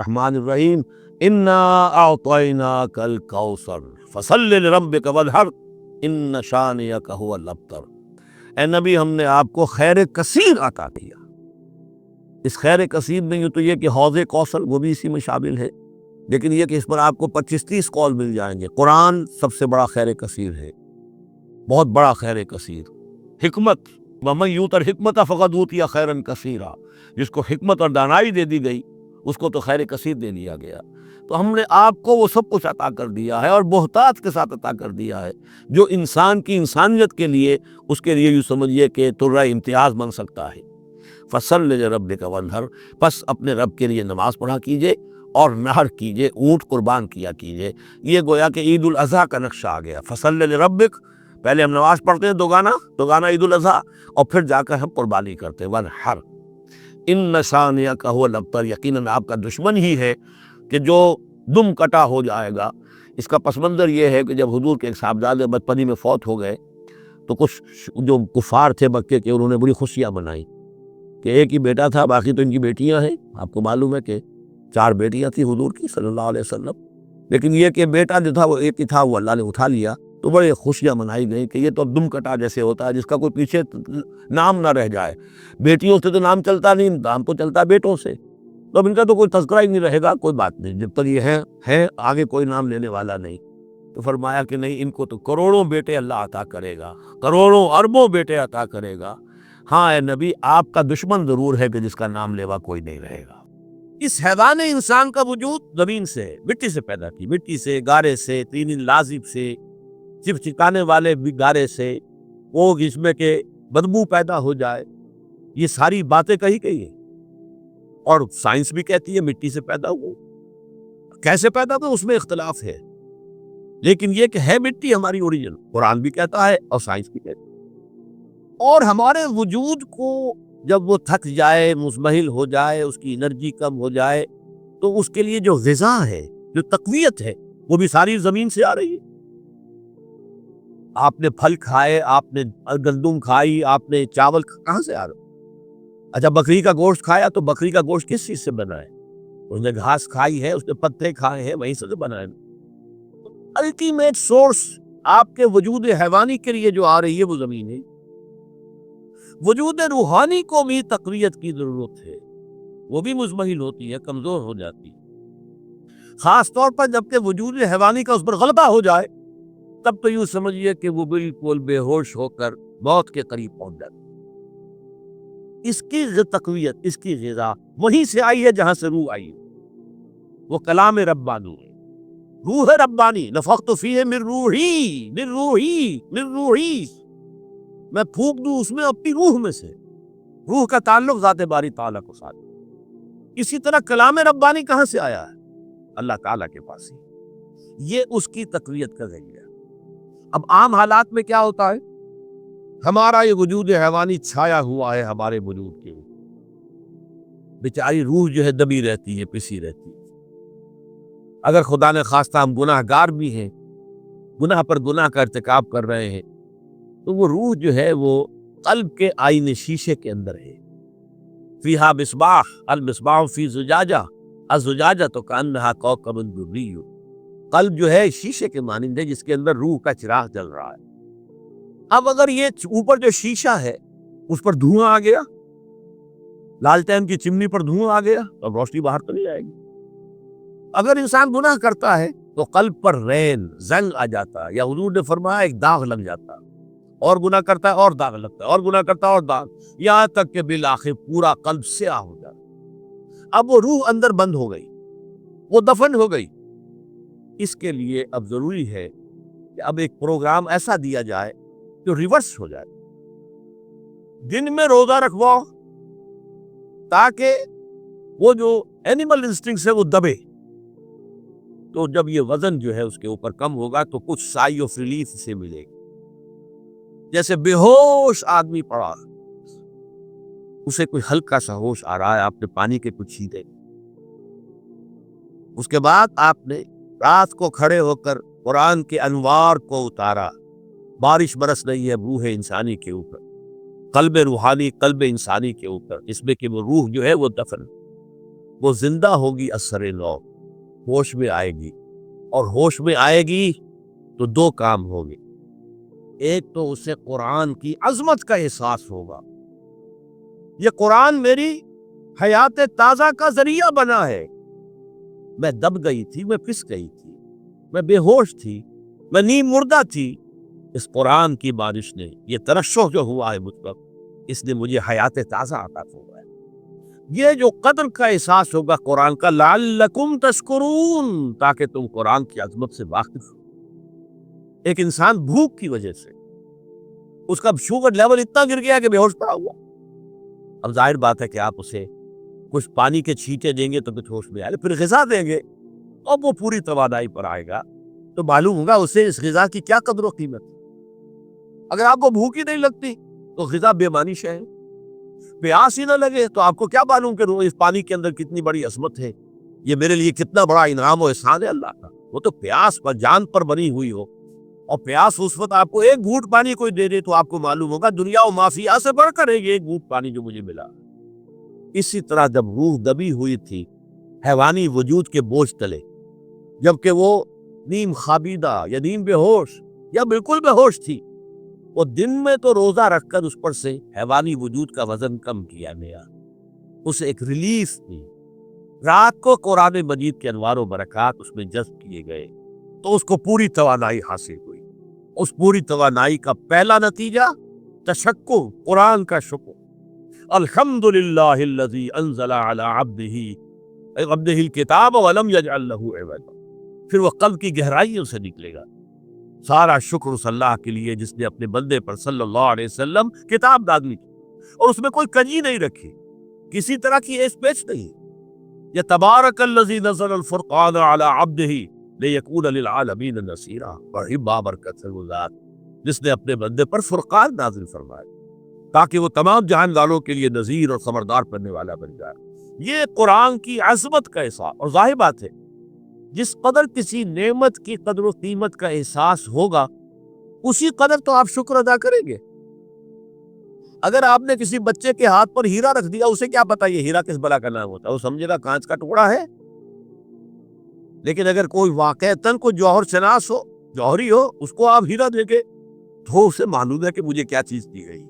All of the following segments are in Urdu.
رحمان الرحیم، انا اعطیناک الکوثر فصل لربک وانحر ان شانئک هو الابتر۔ اے نبی، ہم نے آپ کو خیر کثیر عطا کیا۔ اس خیر کثیر میں یوں تو یہ کہ حوض کوثر وہ بھی اسی میں شامل ہے، لیکن یہ کہ اس پر آپ کو 25-30 قول مل جائیں گے۔ قرآن سب سے بڑا خیر کثیر ہے، بہت بڑا خیر کثیر۔ حکمت، ومن یؤت الحکمت فقد اوتی خیرا کثیرا، جس کو حکمت اور دانائی دے دی گئی اس کو تو خیر کثیر دے دیا گیا۔ تو ہم نے آپ کو وہ سب کچھ عطا کر دیا ہے، اور بہتات کے ساتھ عطا کر دیا ہے، جو انسان کی انسانیت کے لیے، اس کے لیے یوں سمجھیے کہ ترہ امتیاز بن سکتا ہے۔ فصل لربک وانحر، پس اپنے رب کے لیے نماز پڑھا کیجئے اور نحر کیجئے، اونٹ قربان کیا کیجئے۔ یہ گویا کہ عید الاضحیٰ کا نقشہ آ گیا۔ فصل لربک، پہلے ہم نماز پڑھتے ہیں دوگانا عید الاضحیٰ، اور پھر جا کر ہم قربانی کرتے ہیں وانحر ان شانئک هو الابتر، یقیناً آپ کا دشمن ہی ہے کہ جو دم کٹا ہو جائے گا۔ اس کا پس منظر یہ ہے کہ جب حضور کے ایک صاحبزادے بچپنی میں فوت ہو گئے تو کچھ جو کفار تھے مکے کے، انہوں نے بڑی خوشیاں منائی کہ ایک ہی بیٹا تھا، باقی تو ان کی بیٹیاں ہیں۔ آپ کو معلوم ہے کہ 4 بیٹیاں تھیں حضور کی صلی اللہ علیہ وسلم، لیکن یہ کہ بیٹا جو تھا وہ ایک ہی تھا، وہ اللہ نے اٹھا لیا۔ تو بڑے خوشیاں منائی گئیں کہ یہ تو اب دم کٹا جیسے ہوتا ہے، جس کا کوئی پیچھے نام نہ رہ جائے۔ بیٹیوں سے تو نام چلتا نہیں، نام تو چلتا بیٹوں سے، تو اب ان کا تو کوئی تذکرہ ہی نہیں رہے گا۔ کوئی بات نہیں، جب تک یہ ہے آگے کوئی نام لینے والا نہیں۔ تو فرمایا کہ نہیں، ان کو تو کروڑوں بیٹے اللہ عطا کرے گا، کروڑوں اربوں بیٹے عطا کرے گا۔ ہاں اے نبی، آپ کا دشمن ضرور ہے کہ جس کا نام لیوا کوئی نہیں رہے گا۔ اس حیوان انسان کا وجود زمین سے، مٹی سے پیدا کی، مٹی سے، گارے سے، طین لازب سے، چپچپانے والے بھی گارے سے، وہ جس میں کہ بدبو پیدا ہو جائے، یہ ساری باتیں کہی گئی ہیں۔ اور سائنس بھی کہتی ہے مٹی سے پیدا ہو، کیسے پیدا ہو اس میں اختلاف ہے، لیکن یہ کہ ہے مٹی ہماری اوریجن، قرآن بھی کہتا ہے اور سائنس بھی کہتی ہے۔ اور ہمارے وجود کو جب وہ تھک جائے، مزمحل ہو جائے، اس کی انرجی کم ہو جائے، تو اس کے لیے جو غذا ہے، جو تقویت ہے، وہ بھی ساری زمین سے آ رہی ہے۔ آپ نے پھل کھائے، آپ نے گندم کھائی، آپ نے چاول کہاں سے آ رہا؟ اچھا، بکری کا گوشت کھایا تو بکری کا گوشت کس چیز سے بنا ہے؟ اس نے گھاس کھائی ہے، اس نے پتے کھائے ہیں، وہیں سے تو بنا ہے۔ الٹیمیٹ سورس آپ کے وجود حیوانی کے لیے جو آ رہی ہے وہ زمین ہے۔ وجود روحانی کو بھی تقویت کی ضرورت ہے، وہ بھی مزمحل ہوتی ہے، کمزور ہو جاتی ہے، خاص طور پر جبکہ وجود حیوانی کا اس پر غلبہ ہو جائے، تب تو یوں سمجھیے کہ وہ بالکل بے ہوش ہو کر موت کے قریب پہنچ جاتی ہے۔ اس کی تقویت، اس کی غذا وہیں سے آئی ہے جہاں سے روح آئی ہے، وہ کلام ربانی ہے، روح ربانی، نفخت فیہ من روحی من روحی من روحی، میں پھونک دوں اس میں اپنی روح میں سے۔ روح کا تعلق ذات باری تعالیٰ کو ساتھ۔ اسی طرح کلام ربانی کہاں سے آیا ہے؟ اللہ تعالیٰ کے پاس ہی۔ یہ اس کی تقویت کا ذریعہ۔ اب عام حالات میں کیا ہوتا ہے؟ ہمارا یہ وجود حیوانی چھایا ہوا ہے ہمارے وجود کے، بیچاری روح جو ہے دبی رہتی ہے، پسی رہتی ہے۔ اگر خدا نے خواستہ ہم گناہ گار بھی ہیں، گناہ پر گناہ کا ارتکاب کر رہے ہیں، تو وہ روح جو ہے وہ قلب کے آئینے شیشے کے اندر ہے۔ فیہا مصباح، المصباح فی زجاجہ، الزجاجہ تو کانہا کوکب دری۔ قلب جو ہے شیشے کے مانند ہے جس کے اندر روح کا چراغ جل رہا ہے۔ اب اگر یہ اوپر جو شیشہ ہے اس پر دھواں آ گیا، لالٹین کی چمنی پر دھواں آ گیا، تو اب روشنی باہر تو نہیں آئے گی۔ اگر انسان گناہ کرتا ہے تو قلب پر رین، زنگ آ جاتا ہے، یا حضور نے فرمایا ایک داغ لگ جاتا ہے، اور گناہ کرتا ہے اور داغ لگتا ہے، اور گناہ کرتا ہے اور داغ، یہاں تک کہ بالآخر پورا قلب سیاہ ہو جاتا ہے۔ اب وہ روح اندر بند ہو گئی، وہ دفن ہو گئی۔ اس کے لیے اب ضروری ہے کہ اب ایک پروگرام ایسا دیا جائے جو ریورس ہو جائے۔ دن میں روزہ رکھواؤ تاکہ وہ جو اینیمل انسٹنکٹس ہے وہ دبے، تو جب یہ وزن جو ہے اس کے اوپر کم ہوگا تو کچھ سائی آف ریلیف سے ملے گی۔ جیسے بے ہوش آدمی پڑا، اسے کوئی ہلکا سا ہوش آ رہا ہے، آپ نے پانی کے کچھ چھینٹے، اس کے بعد آپ نے رات کو کھڑے ہو کر قرآن کے انوار کو اتارا، بارش برس رہی ہے روح انسانی کے اوپر، قلب روحانی، قلب انسانی کے اوپر، اس میں کہ وہ روح جو ہے وہ دفن۔ وہ زندہ ہوگی اثر نو، ہوش میں آئے گی، اور ہوش میں آئے گی تو دو کام ہوں گے۔ ایک تو اسے قرآن کی عظمت کا احساس ہوگا، یہ قرآن میری حیات تازہ کا ذریعہ بنا ہے، میں دب گئی تھی، میں پس گئی تھی، میں بے ہوش تھی، میں نیم مردہ تھی، اس قرآن کی بارش نے، یہ ترشح جو ہوا ہے مجھ پر، اس نے مجھے حیات تازہ عطا ہوا ہے۔ یہ جو قدر کا احساس ہوگا قرآن کا، لعلکم تشکرون، تاکہ تم قرآن کی عظمت سے واقف ہو۔ ایک انسان بھوک کی وجہ سے اس کا شوگر لیول اتنا گر گیا کہ بے ہوش پڑا ہوا، اب ظاہر بات ہے کہ آپ اسے کچھ پانی کے چھینٹے دیں گے تو کچھ ہوش میں آئے، پھر غذا دیں گے اب وہ پوری توانائی پر آئے گا، تو معلوم ہوگا اسے اس غذا کی کیا قدر و قیمت ہے۔ اگر آپ کو بھوک ہی نہیں لگتی تو غذا بے معنی شے ہے، پیاس ہی نہ لگے تو آپ کو کیا معلوم کہ اس پانی کے اندر کتنی بڑی عظمت ہے، یہ میرے لیے کتنا بڑا انعام و احسان ہے اللہ کا۔ وہ تو پیاس پر جان پر بنی ہوئی ہو، اور پیاس اس وقت آپ کو ایک گھونٹ پانی کوئی دے دے تو آپ کو معلوم ہوگا دنیا و مافیا سے بڑھ کر ہے یہ ایک گھونٹ پانی جو مجھے ملا۔ اسی طرح جب روح دبی ہوئی تھی حیوانی وجود کے بوجھ تلے، جبکہ وہ نیم خوابیدہ یا نیم بے ہوش یا بالکل بے ہوش تھی، وہ دن میں تو روزہ رکھ کر اس پر سے حیوانی وجود کا وزن کم کیا گیا، اسے ایک ریلیف دی۔ رات کو قرآن مجید کے انوار و برکات اس میں جذب کیے گئے تو اس کو پوری توانائی حاصل ہوئی۔ اس پوری توانائی کا پہلا نتیجہ تشکر، قرآن کا شکر، الحمدللہ الذی انزل علی عبدہ الکتاب ولم یجعل لہ عوجا، پھر وہ قلب کی گہرائیوں سے نکلے گا۔ سارا شکر اس اللہ کے لیے جس نے اپنے بندے پر صلی اللہ علیہ وسلم کتاب نازل کی اور اس میں کوئی کنجی نہیں رکھی، کسی طرح کی ایس پیچ نہیں۔ یہ تبارک الذی نزل الفرقان علی عبدہ لیکون للعالمین نصیرا، بڑی بابرکت ہے وہ ذات جس نے اپنے بندے پر فرقان نازل فرمایا تاکہ وہ تمام جہان والوں کے لیے نذیر اور خبردار کرنے والا بن جائے۔ یہ قرآن کی عظمت کا احساس، اور ظاہر بات ہے جس قدر کسی نعمت کی قدر و قیمت کا احساس ہوگا اسی قدر تو آپ شکر ادا کریں گے۔ اگر آپ نے کسی بچے کے ہاتھ پر ہیرا رکھ دیا، اسے کیا پتا یہ ہیرا کس بلا کا نام ہوتا ہے، وہ سمجھے گا کانچ کا ٹکڑا ہے۔ لیکن اگر کوئی واقعتاً کوئی جوہر شناس ہو، جوہری ہو، اس کو آپ ہیرا دے کے تو اسے معلوم ہے کہ مجھے کیا چیز دی گئی،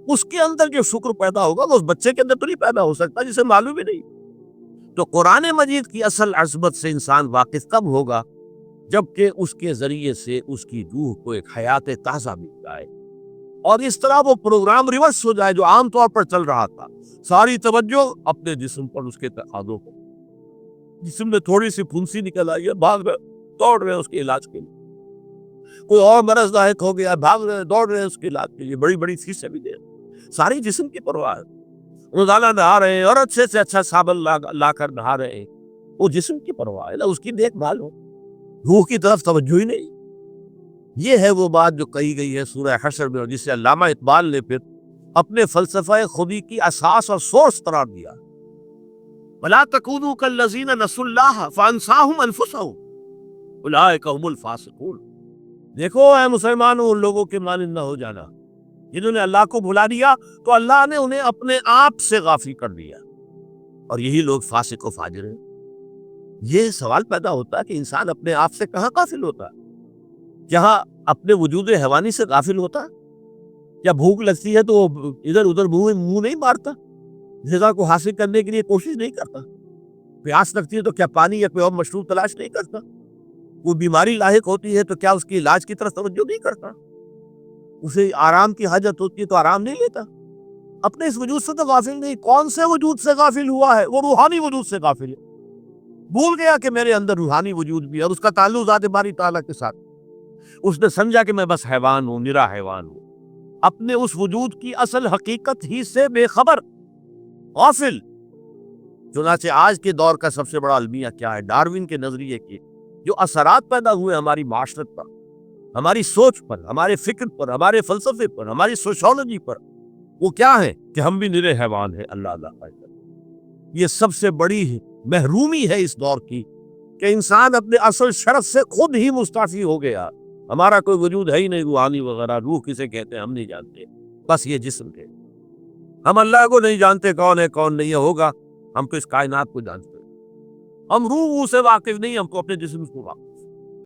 اس کے اندر جو شکر پیدا ہوگا وہ اس بچے کے اندر تو نہیں پیدا ہو سکتا جسے معلوم ہی نہیں۔ تو قرآن مجید کی اصل عظمت سے انسان واقف کب ہوگا؟ جبکہ اس کے ذریعے سے اس کی روح کو ایک حیات تازہ مل جائے اور اس طرح وہ پروگرام ریورس ہو جائے جو عام طور پر چل رہا تھا، ساری توجہ اپنے جسم پر، اس کے تقاضوں پر۔ جسم میں تھوڑی سی پھنسی نکل آئی ہے، بھاگ رہے، دوڑ رہے اس کے علاج کے لیے، کوئی اور مرض لاحق ہو گیا، بھاگ رہے دوڑ رہے اس کے علاج کے لیے، بڑی بڑی فیسیں بھی دے رہے، ساری جسم کی پرواہ ہے۔ روزانہ نہا رہے ہیں اور اچھے سے اچھا صابن لا کر نہا رہے ہیں، وہ جسم کی پرواہ ہے نا، اس کی دیکھ بھال ہو، روح کی طرف توجہ ہی نہیں۔ یہ ہے وہ بات جو کہی گئی ہے سورہ حشر میں، اور جسے علامہ اقبال نے پھر اپنے فلسفہ خودی کی اساس اور سورس قرار دیا، وَلَا تَكُونُوا كَالَّذِينَ نَسُوا اللَّهَ فَأَنسَاهُمْ أَنفُسَهُمْ أُولَٰئِكَ هُمُ الْفَاسِقُونَ۔ دیکھو اے مسلمانوں، ان لوگوں کے مانند نہ ہو جانا جنہوں نے اللہ کو بھلا دیا تو اللہ نے انہیں اپنے آپ سے غافل کر دیا، اور یہی لوگ فاسق و فاجر ہیں۔ یہ سوال پیدا ہوتا ہے کہ انسان اپنے آپ سے کہاں غافل ہوتا ہے؟ جہاں اپنے وجود حیوانی سے غافل ہوتا ہے؟ یا بھوک لگتی ہے تو ادھر ادھر منہ نہیں مارتا، غذا کو حاصل کرنے کے لیے کوشش نہیں کرتا؟ پیاس لگتی ہے تو کیا پانی یا کوئی اور مشروب تلاش نہیں کرتا؟ کوئی بیماری لاحق ہوتی ہے تو کیا اس کے علاج کی طرف توجہ نہیں کرتا؟ اسے آرام کی حاجت ہوتی ہے تو آرام نہیں لیتا؟ اپنے اس وجود سے تو غافل نہیں۔ کون سے وجود سے غافل ہوا ہے؟ وہ روحانی وجود سے غافل ہے، بھول گیا کہ میرے اندر روحانی وجود بھی ہے اور اس کا تعلق ذات باری تعالیٰ کے ساتھ۔ اس نے سمجھا کہ میں بس حیوان ہوں، نرا حیوان ہوں، اپنے اس وجود کی اصل حقیقت ہی سے بے خبر، غافل۔ چنانچہ آج کے دور کا سب سے بڑا المیہ کیا ہے؟ ڈاروین کے نظریے کے جو اثرات پیدا ہوئے ہماری معاشرت پر، ہماری سوچ پر، ہمارے فکر پر، ہمارے فلسفے پر، ہماری سوشولوجی پر، وہ کیا ہے کہ ہم بھی نرے حیوان ہیں۔ اللہ اللہ، یہ سب سے بڑی محرومی ہے اس دور کی کہ انسان اپنے اصل شرف سے خود ہی مستعفی ہو گیا۔ ہمارا کوئی وجود ہے ہی نہیں، روحانی وغیرہ، روح کسے کہتے ہیں ہم نہیں جانتے، بس یہ جسم ہے۔ ہم اللہ کو نہیں جانتے کون ہے کون نہیں ہے، ہوگا ہم تو اس کائنات کو جانتے ہیں، ہم روح سے واقف نہیں، ہم تو اپنے جسم کو واقف۔